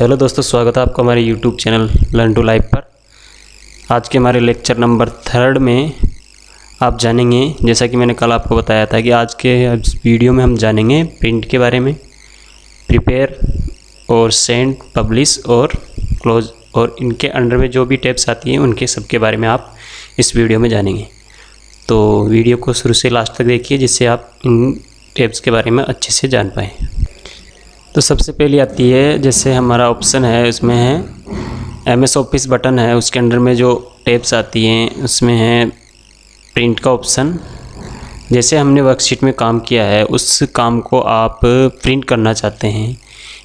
Hello दोस्तों, स्वागत है आपका हमारे YouTube channel learn to life पर। आज के हमारे लेक्चर नंबर 3 में आप जानेंगे, जैसा कि मैंने कल आपको बताया था कि आज के इस वीडियो में हम जानेंगे प्रिंट के बारे में, प्रिपेयर और सेंड, पब्लिश और क्लोज, और इनके अंडर में जो भी टैब्स आती हैं उनके सब के बारे में आप इस वीडियो में जानेंगे। तो वीडियो को शुरू से लास्ट तक देखिए, जिससे आप इन टैब्स के बारे में अच्छे से जान पाएँ। तो सबसे पहले आती है, जैसे हमारा ऑप्शन है उसमें है MS ऑफिस बटन है, उसके अंदर में जो टैब्स आती हैं उसमें है प्रिंट का ऑप्शन। जैसे हमने वर्कशीट में काम किया है, उस काम को आप प्रिंट करना चाहते हैं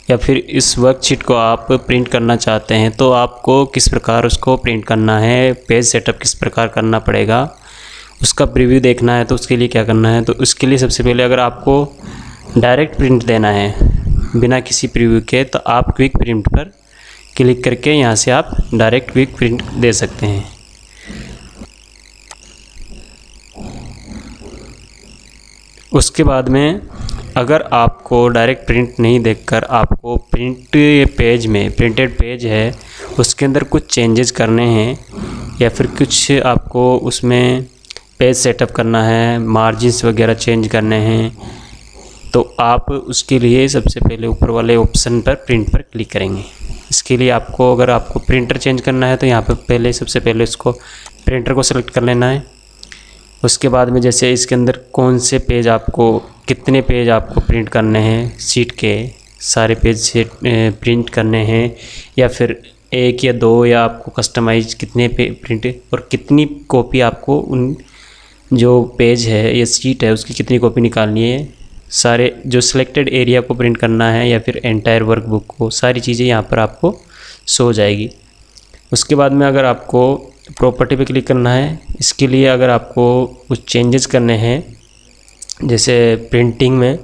या फिर इस वर्कशीट को आप प्रिंट करना चाहते हैं, तो आपको किस प्रकार उसको प्रिंट करना है, पेज सेटअप किस प्रकार करना पड़ेगा, उसका प्रीव्यू देखना है। तो उसके लिए क्या करना है, तो उसके लिए सबसे पहले अगर आपको डायरेक्ट प्रिंट देना है बिना किसी प्रीव्यू के, तो आप क्विक प्रिंट पर क्लिक करके यहाँ से आप डायरेक्ट क्विक प्रिंट दे सकते हैं। उसके बाद में अगर आपको डायरेक्ट प्रिंट नहीं देखकर आपको प्रिंट पेज में, प्रिंटेड पेज है उसके अंदर कुछ चेंजेस करने हैं या फिर कुछ आपको उसमें पेज सेटअप करना है, मार्जिन्स वगैरह चेंज करने हैं, तो आप उसके लिए सबसे पहले ऊपर वाले ऑप्शन पर प्रिंट पर क्लिक करेंगे। इसके लिए आपको, अगर आपको प्रिंटर चेंज करना है तो यहाँ पर सबसे पहले उसको प्रिंटर को सेलेक्ट कर लेना है। उसके बाद में जैसे इसके अंदर कौन से पेज आपको, कितने पेज आपको प्रिंट करने हैं, शीट के सारे पेज से प्रिंट करने हैं या फिर एक या दो, या आपको कस्टमाइज कितने प्रिंट और कितनी कॉपी आपको उन जो पेज है या शीट है उसकी कितनी कॉपी निकालनी है, सारे जो सिलेक्टेड एरिया को प्रिंट करना है या फिर एंटायर वर्कबुक को, सारी चीज़ें यहाँ पर आपको शो हो जाएगी। उसके बाद में अगर आपको प्रॉपर्टी पे क्लिक करना है, इसके लिए अगर आपको कुछ चेंजेस करने हैं जैसे प्रिंटिंग में,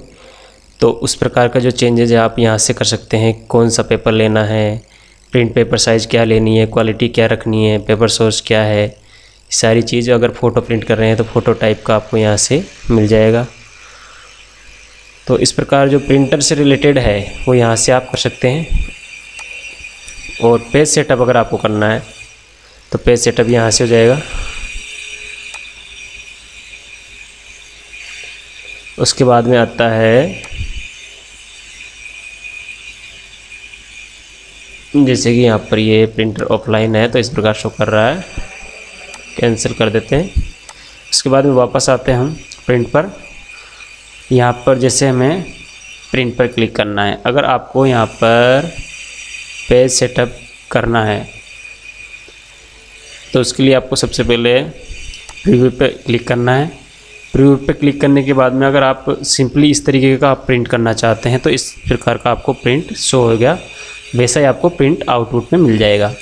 तो उस प्रकार का जो चेंजेस है आप यहाँ से कर सकते हैं। कौन सा पेपर लेना है, प्रिंट पेपर साइज़ क्या लेनी है, क्वालिटी क्या रखनी है, पेपर सोर्स क्या है, सारी चीज़। अगर फ़ोटो प्रिंट कर रहे हैं तो फ़ोटो टाइप का आपको यहाँ से मिल जाएगा। तो इस प्रकार जो प्रिंटर से रिलेटेड है वो यहाँ से आप कर सकते हैं। और पेज सेटअप अगर आपको करना है तो पेज सेटअप यहाँ से हो जाएगा। उसके बाद में आता है, जैसे कि यहाँ पर ये प्रिंटर ऑफलाइन है तो इस प्रकार शो कर रहा है, कैंसिल कर देते हैं। उसके बाद में वापस आते हैं हम प्रिंट पर। यहाँ पर जैसे हमें प्रिंट पर क्लिक करना है, अगर आपको यहाँ पर पेज सेटअप करना है तो उसके लिए आपको सबसे पहले प्रीव्यू पे क्लिक करना है। प्रीव्यू पे क्लिक करने के बाद में अगर आप सिंपली इस तरीके का आप प्रिंट करना चाहते हैं तो इस प्रकार का आपको प्रिंट शो हो गया, वैसा ही आपको प्रिंट आउटपुट में मिल जाएगा।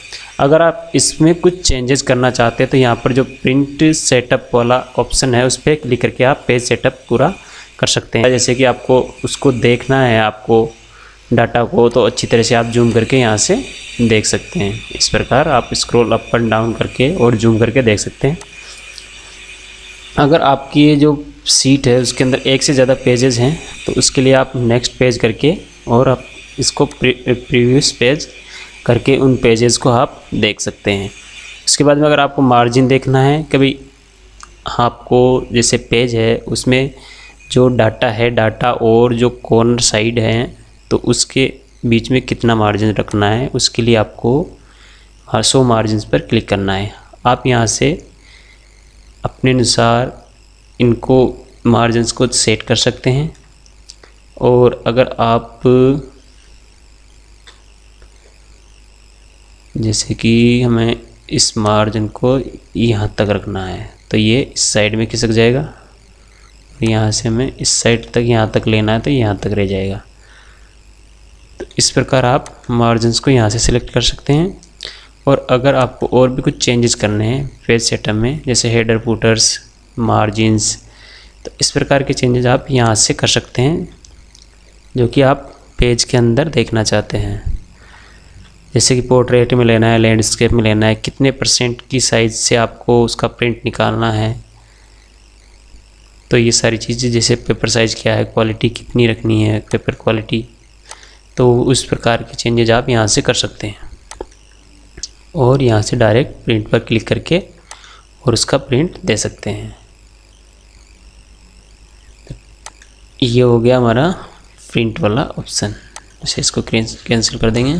अगर आप इसमें कुछ चेंजेस करना चाहते हैं तो यहाँ पर जो प्रिंट सेटअप वाला ऑप्शन है उस पर क्लिक करके आप पेज सेटअप पूरा कर सकते हैं। जैसे कि आपको उसको देखना है, आपको डाटा को, तो अच्छी तरह से आप जूम करके यहाँ से देख सकते हैं। इस प्रकार आप स्क्रॉल अप एंड डाउन करके और जूम करके देख सकते हैं। अगर आपकी ये जो शीट है उसके अंदर एक से ज़्यादा पेजेस हैं तो उसके लिए आप नेक्स्ट पेज करके और आप इसको प्रीवियस पेज करके उन पेजेस को आप देख सकते हैं। उसके बाद में अगर आपको मार्जिन देखना है, कभी आपको जैसे पेज है उसमें जो डाटा है, डाटा और जो कॉर्नर साइड है, तो उसके बीच में कितना मार्जिन रखना है, उसके लिए आपको शो मार्जिन्स पर क्लिक करना है। आप यहाँ से अपने अनुसार इनको मार्जिन्स को सेट कर सकते हैं। और अगर आप जैसे कि हमें इस मार्जिन को यहाँ तक रखना है तो ये इस साइड में खिसक जाएगा, यहाँ से हमें इस साइड तक, यहाँ तक लेना है तो यहाँ तक रह जाएगा। तो इस प्रकार आप मार्जिन्स को यहाँ से सिलेक्ट कर सकते हैं। और अगर आपको और भी कुछ चेंजेस करने हैं पेज सेटअप में, जैसे हेडर, फुटर्स, मार्जिन्स, तो इस प्रकार के चेंजेस आप यहाँ से कर सकते हैं जो कि आप पेज के अंदर देखना चाहते हैं। जैसे कि पोर्ट्रेट में लेना है, लैंडस्केप में लेना है, कितने % की साइज़ से आपको उसका प्रिंट निकालना है, तो ये सारी चीज़ें, जैसे पेपर साइज़ क्या है, क्वालिटी कितनी रखनी है, पेपर क्वालिटी, तो उस प्रकार के चेंजेज आप यहाँ से कर सकते हैं और यहाँ से डायरेक्ट प्रिंट पर क्लिक करके और उसका प्रिंट दे सकते हैं। ये हो गया हमारा प्रिंट वाला ऑप्शन। जैसे इसको कैंसिल कर देंगे।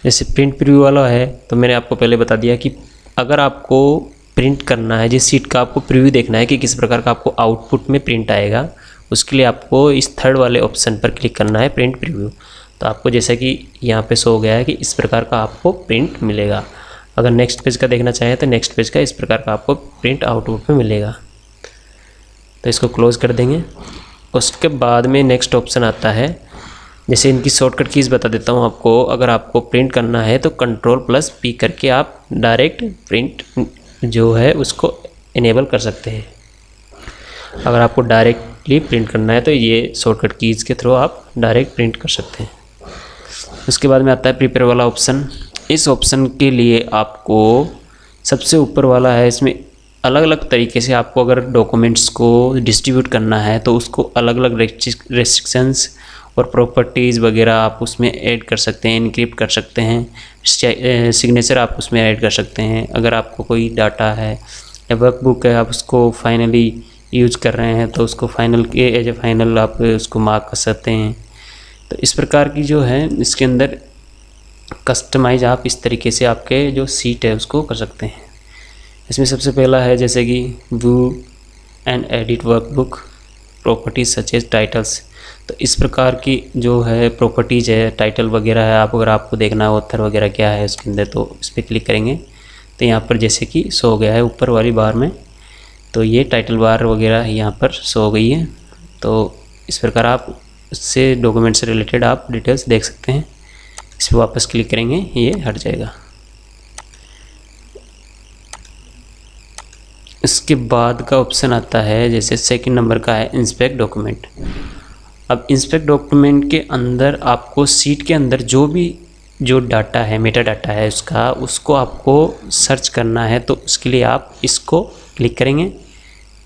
जैसे प्रिंट प्रीव्यू वाला है तो मैंने आपको पहले बता दिया कि अगर आपको प्रिंट करना है, जिस सीट का आपको प्रीव्यू देखना है कि किस प्रकार का आपको आउटपुट में प्रिंट आएगा, उसके लिए आपको इस थर्ड वाले ऑप्शन पर क्लिक करना है, प्रिंट प्रीव्यू। तो आपको जैसा कि यहाँ पे शो हो गया है कि इस प्रकार का आपको प्रिंट मिलेगा। अगर नेक्स्ट पेज का देखना चाहें तो नेक्स्ट पेज का इस प्रकार का आपको प्रिंट आउटपुट में मिलेगा। तो इसको क्लोज कर देंगे। उसके बाद में नेक्स्ट ऑप्शन आता है। जैसे इनकी शॉर्टकट कीज़ बता देता हूँ आपको। अगर आपको प्रिंट करना है तो Ctrl+P करके आप डायरेक्ट प्रिंट जो है उसको इनेबल कर सकते हैं। अगर आपको डायरेक्टली प्रिंट करना है तो ये शॉर्टकट कीज़ के थ्रू आप डायरेक्ट प्रिंट कर सकते हैं। उसके बाद में आता है प्रिपेयर वाला ऑप्शन। इस ऑप्शन के लिए आपको सबसे ऊपर वाला है, इसमें अलग अलग तरीके से आपको अगर डॉक्यूमेंट्स को डिस्ट्रीब्यूट करना है तो उसको अलग अलग रेस्ट्रिक्शंस और प्रॉपर्टीज़ वगैरह आप उसमें ऐड कर सकते हैं, इनक्रिप्ट कर सकते हैं, सिग्नेचर आप उसमें ऐड कर सकते हैं। अगर आपको कोई डाटा है या वर्कबुक है, आप उसको फाइनली यूज कर रहे हैं तो उसको फाइनल के एज ए फाइनल आप उसको मार्क कर सकते हैं। तो इस प्रकार की जो है इसके अंदर कस्टमाइज आप इस तरीके से आपके जो सीट है उसको कर सकते हैं। इसमें सबसे पहला है जैसे कि view and edit workbook properties such as titles. तो इस प्रकार की जो है प्रॉपर्टीज़ है, टाइटल वगैरह है, आप अगर आपको देखना है ऑथर वगैरह क्या है उसके अंदर तो इस पर क्लिक करेंगे तो यहाँ पर जैसे कि शो हो गया है ऊपर वाली बार में, तो ये टाइटल बार वगैरह यहाँ पर शो हो गई है। तो इस प्रकार आप उससे डॉक्यूमेंट से रिलेटेड आप डिटेल्स देख सकते हैं। इस पर वापस क्लिक करेंगे ये हट जाएगा। इसके बाद का ऑप्शन आता है जैसे सेकंड नंबर का है इंस्पेक्ट डॉक्यूमेंट। अब इंस्पेक्ट डॉक्यूमेंट के अंदर आपको सीट के अंदर जो डाटा है, मेटा डाटा है उसको आपको सर्च करना है। तो उसके लिए आप इसको क्लिक करेंगे,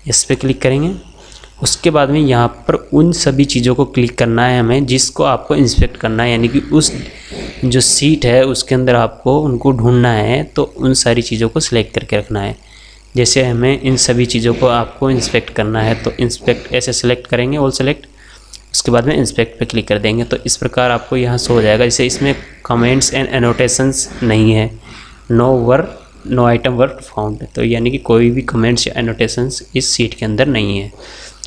इस पर क्लिक करेंगे। उसके बाद में यहाँ पर उन सभी चीज़ों को क्लिक करना है हमें जिसको आपको इंस्पेक्ट करना है, यानी कि उस जो सीट है उसके अंदर आपको उनको ढूंढना है। तो उन सारी चीज़ों को सिलेक्ट करके रखना है। जैसे हमें इन सभी चीज़ों को आपको इंस्पेक्ट करना है तो इंस्पेक्ट ऐसे सिलेक्ट करेंगे, ऑल सेलेक्ट। उसके बाद में इंस्पेक्ट पे क्लिक कर देंगे तो इस प्रकार आपको यहाँ शो हो जाएगा। जैसे इसमें कमेंट्स एंड एनोटेशंस नहीं है, नो आइटम वर फाउंड, तो यानी कि कोई भी कमेंट्स या एनोटेशंस इस सीट के अंदर नहीं है।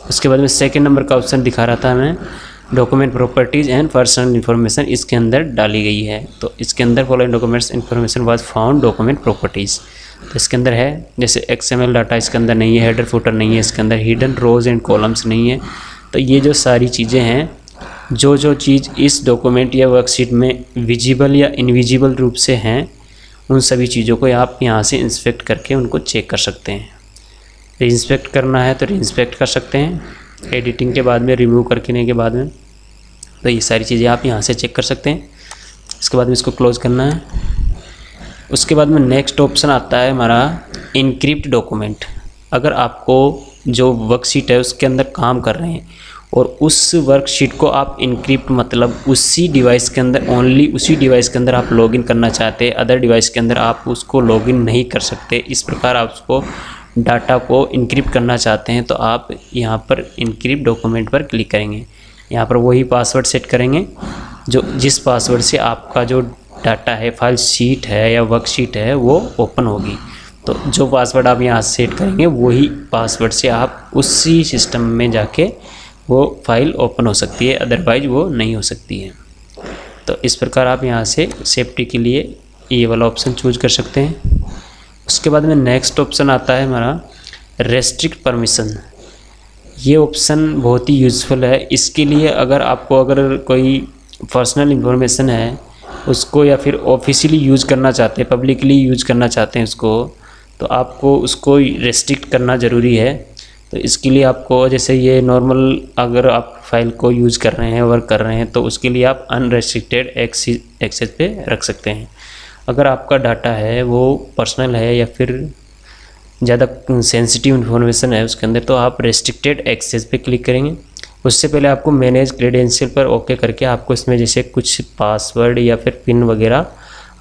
उसके बाद में सेकंड नंबर का ऑप्शन दिखा रहा था हमें document properties and personal information, इसके अंदर डाली गई है। तो इसके अंदर following documents information was found document properties, तो इसके अंदर है जैसे XML डाटा इसके अंदर नहीं है, हेडर फुटर नहीं है, इसके अंदर हिडन रोज एंड कॉलम्स नहीं है। तो ये जो सारी चीज़ें हैं, जो चीज़ इस डॉक्यूमेंट या वर्कशीट में विजिबल या इनविजिबल रूप से हैं, उन सभी चीज़ों को आप यहाँ से इंस्पेक्ट करके उनको चेक कर सकते हैं। रीइंस्पेक्ट करना है तो रीइंस्पेक्ट कर सकते हैं, एडिटिंग के बाद में, रिमूव करने के बाद में। तो ये सारी चीज़ें आप यहाँ से चेक कर सकते हैं। इसके बाद में इसको क्लोज करना है। उसके बाद में नेक्स्ट ऑप्शन आता है हमारा इनक्रिप्ट डॉक्यूमेंट। अगर आपको जो वर्कशीट है उसके अंदर काम कर रहे हैं और उस वर्कशीट को आप इनक्रिप्ट मतलब उसी डिवाइस के अंदर, ओनली उसी डिवाइस के अंदर आप लॉगिन करना चाहते हैं, अदर डिवाइस के अंदर आप उसको लॉगिन नहीं कर सकते, इस प्रकार आप उसको डाटा को इनक्रिप्ट करना चाहते हैं तो आप यहाँ पर इनक्रिप्ट डॉक्यूमेंट पर क्लिक करेंगे। यहाँ पर वही पासवर्ड सेट करेंगे जिस पासवर्ड से आपका जो डाटा है, फाइल शीट है या वर्कशीट है, वो ओपन होगी। तो जो पासवर्ड आप यहाँ सेट करेंगे वही पासवर्ड से आप उसी सिस्टम में जाके वो फाइल ओपन हो सकती है, अदरवाइज वो नहीं हो सकती है। तो इस प्रकार आप यहाँ से सेफ्टी के लिए ये वाला ऑप्शन चूज कर सकते हैं। उसके बाद में नेक्स्ट ऑप्शन आता है हमारा रेस्ट्रिक्ट परमिशन। ये ऑप्शन बहुत ही यूज़फुल है। इसके लिए अगर कोई पर्सनल इंफॉर्मेशन है उसको या फिर ऑफिशियली यूज़ करना चाहते हैं, पब्लिकली यूज़ करना चाहते हैं उसको, तो आपको उसको रेस्ट्रिक्ट करना ज़रूरी है। तो इसके लिए आपको जैसे ये नॉर्मल अगर आप फाइल को यूज़ कर रहे हैं, वर्क कर रहे हैं, तो उसके लिए आप अनरेस्ट्रिक्टेड एक्सेस पे रख सकते हैं। अगर आपका डाटा है वो पर्सनल है या फिर ज़्यादा सेंसिटिव इन्फॉर्मेशन है उसके अंदर, तो आप रेस्ट्रिक्टेड एक्सेस पे क्लिक करेंगे। उससे पहले आपको मैनेज क्रेडेंशियल पर ओके करके आपको इसमें जैसे कुछ पासवर्ड या फिर पिन वगैरह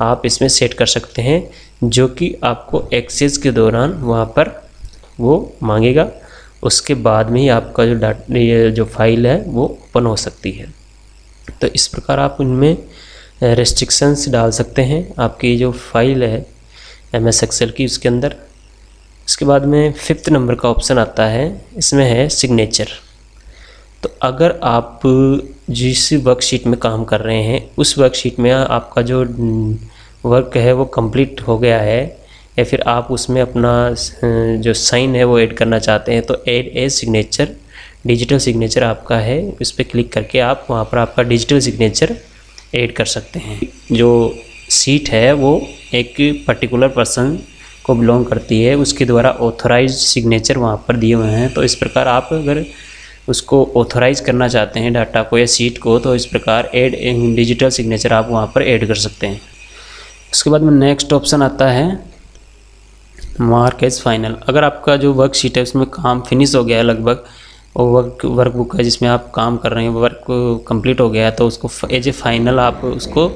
आप इसमें सेट कर सकते हैं, जो कि आपको एक्सेस के दौरान वहाँ पर वो मांगेगा। उसके बाद में ही आपका जो डाटा, ये जो फाइल है वो ओपन हो सकती है। तो इस प्रकार आप उनमें रेस्ट्रिक्शंस डाल सकते हैं आपकी जो फाइल है MS एक्सेल की, उसके अंदर। इसके बाद में 5th नंबर का ऑप्शन आता है, इसमें है सिग्नेचर। तो अगर आप जिस वर्कशीट में काम कर रहे हैं उस वर्कशीट में आपका जो वर्क है वो कंप्लीट हो गया है, या फिर आप उसमें अपना जो साइन है वो ऐड करना चाहते हैं, तो add a signature, digital signature आपका है, उस पर क्लिक करके आप वहाँ पर आपका डिजिटल सिग्नेचर ऐड कर सकते हैं। जो सीट है वो एक पर्टिकुलर पर्सन को बिलोंग करती है, उसके द्वारा ऑथोराइज्ड सिग्नेचर वहाँ पर दिए हुए हैं। तो इस प्रकार आप अगर उसको ऑथोराइज करना चाहते हैं डाटा को या सीट को, तो इस प्रकार ऐड डिजिटल सिग्नेचर आप वहाँ पर ऐड कर सकते हैं। उसके बाद में नेक्स्ट ऑप्शन आता है मार्क एज फाइनल। अगर आपका जो वर्कशीट है उसमें काम फिनिश हो गया है लगभग, और वर्कबुक है जिसमें आप काम कर रहे हैं वर्क कंप्लीट हो गया है, तो उसको एज ए फाइनल आप उसको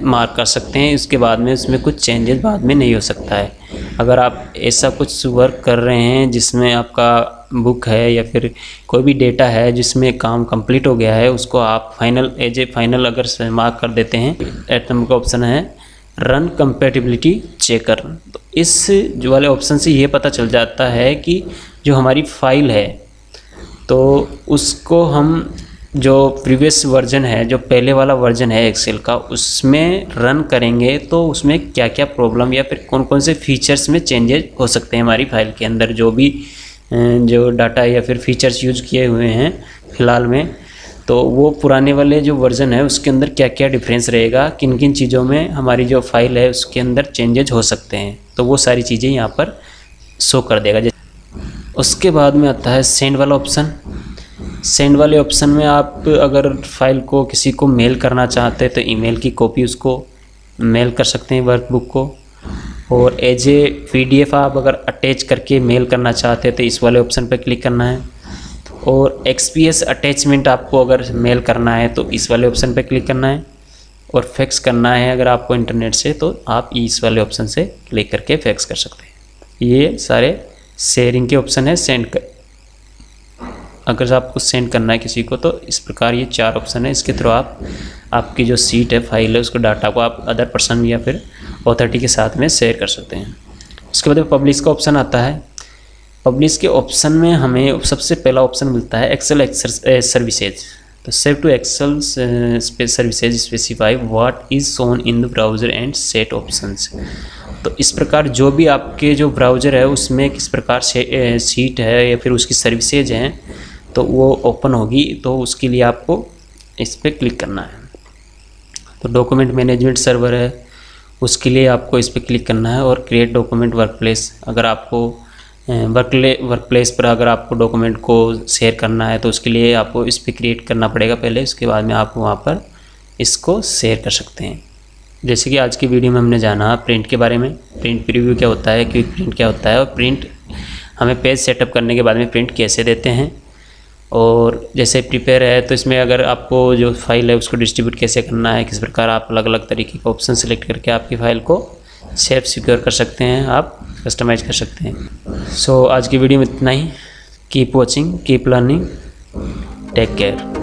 मार्क कर सकते हैं। इसके बाद में उसमें कुछ चेंजेस बाद में नहीं हो सकता है। अगर आप ऐसा कुछ वर्क कर रहे हैं जिसमें आपका बुक है या फिर कोई भी डेटा है जिसमें काम कंप्लीट हो गया है, उसको आप फाइनल एज ए फाइनल अगर मार्क कर देते हैं। 8 नंबर का ऑप्शन है रन कंपैटिबिलिटी चेकर। तो इस जो वाले ऑप्शन से ये पता चल जाता है कि जो हमारी फाइल है तो उसको हम जो प्रीवियस वर्जन है, जो पहले वाला वर्जन है एक्सेल का, उसमें रन करेंगे तो उसमें क्या क्या प्रॉब्लम या फिर कौन कौन से फीचर्स में चेंजेस हो सकते हैं हमारी फाइल के अंदर, जो डाटा या फिर फीचर्स यूज किए हुए हैं फ़िलहाल में, तो वो पुराने वाले जो वर्ज़न है उसके अंदर क्या क्या डिफरेंस रहेगा, किन किन चीज़ों में हमारी जो फाइल है उसके अंदर चेंजेज हो सकते हैं, तो वो सारी चीज़ें यहाँ पर शो कर देगा। उसके बाद में आता है सेंड वाला ऑप्शन। सेंड वाले ऑप्शन में आप अगर फाइल को किसी को मेल करना चाहते हैं तो ईमेल की कॉपी उसको मेल कर सकते हैं वर्कबुक को, और एज ए PDF आप अगर अटैच करके मेल करना चाहते हैं तो इस वाले ऑप्शन पर क्लिक करना है, और XPS अटैचमेंट आपको अगर मेल करना है तो इस वाले ऑप्शन पर क्लिक करना है, और फैक्स करना है अगर आपको इंटरनेट से तो आप इस वाले ऑप्शन से क्लिक करके फैक्स कर सकते हैं। ये सारे शेयरिंग के ऑप्शन है। अगर आपको सेंड करना है किसी को तो इस प्रकार ये 4 ऑप्शन है, इसके थ्रू आप आपकी जो सीट है फाइल है उसको डाटा को आप अदर पर्सन या फिर अथॉरिटी के साथ में शेयर कर सकते हैं। उसके बाद पब्लिश का ऑप्शन आता है। पब्लिश के ऑप्शन में हमें सबसे पहला ऑप्शन मिलता है एक्सेल सर्विसेज। तो save to Excel services specify what is shown in the browser and set options. तो इस प्रकार जो भी आपके जो ब्राउज़र है उसमें किस प्रकार से सीट है या फिर उसकी सर्विसेज हैं तो वो ओपन होगी, तो उसके लिए आपको इस पर क्लिक करना है। तो डॉक्यूमेंट मैनेजमेंट सर्वर है उसके लिए आपको इस पर क्लिक करना है, और क्रिएट डॉक्यूमेंट वर्कप्लेस। अगर आपको वर्कप्लेस पर अगर आपको डॉक्यूमेंट को शेयर करना है तो उसके लिए आपको इस पर क्रिएट करना पड़ेगा पहले, उसके बाद में आप वहाँ पर इसको शेयर कर सकते हैं। जैसे कि आज की वीडियो में हमने जाना प्रिंट के बारे में, प्रिंट प्रीव्यू क्या होता है, क्विक प्रिंट क्या होता है, और प्रिंट हमें पेज सेटअप करने के बाद में प्रिंट कैसे देते हैं, और जैसे प्रिपेयर है तो इसमें अगर आपको जो फाइल है उसको डिस्ट्रीब्यूट कैसे करना है, किस प्रकार आप अलग अलग तरीके के ऑप्शन सेलेक्ट करके आपकी फ़ाइल को सेफ सिक्योर कर सकते हैं, आप कस्टमाइज़ कर सकते हैं। सो आज की वीडियो में इतना ही। Keep watching, keep learning, take care.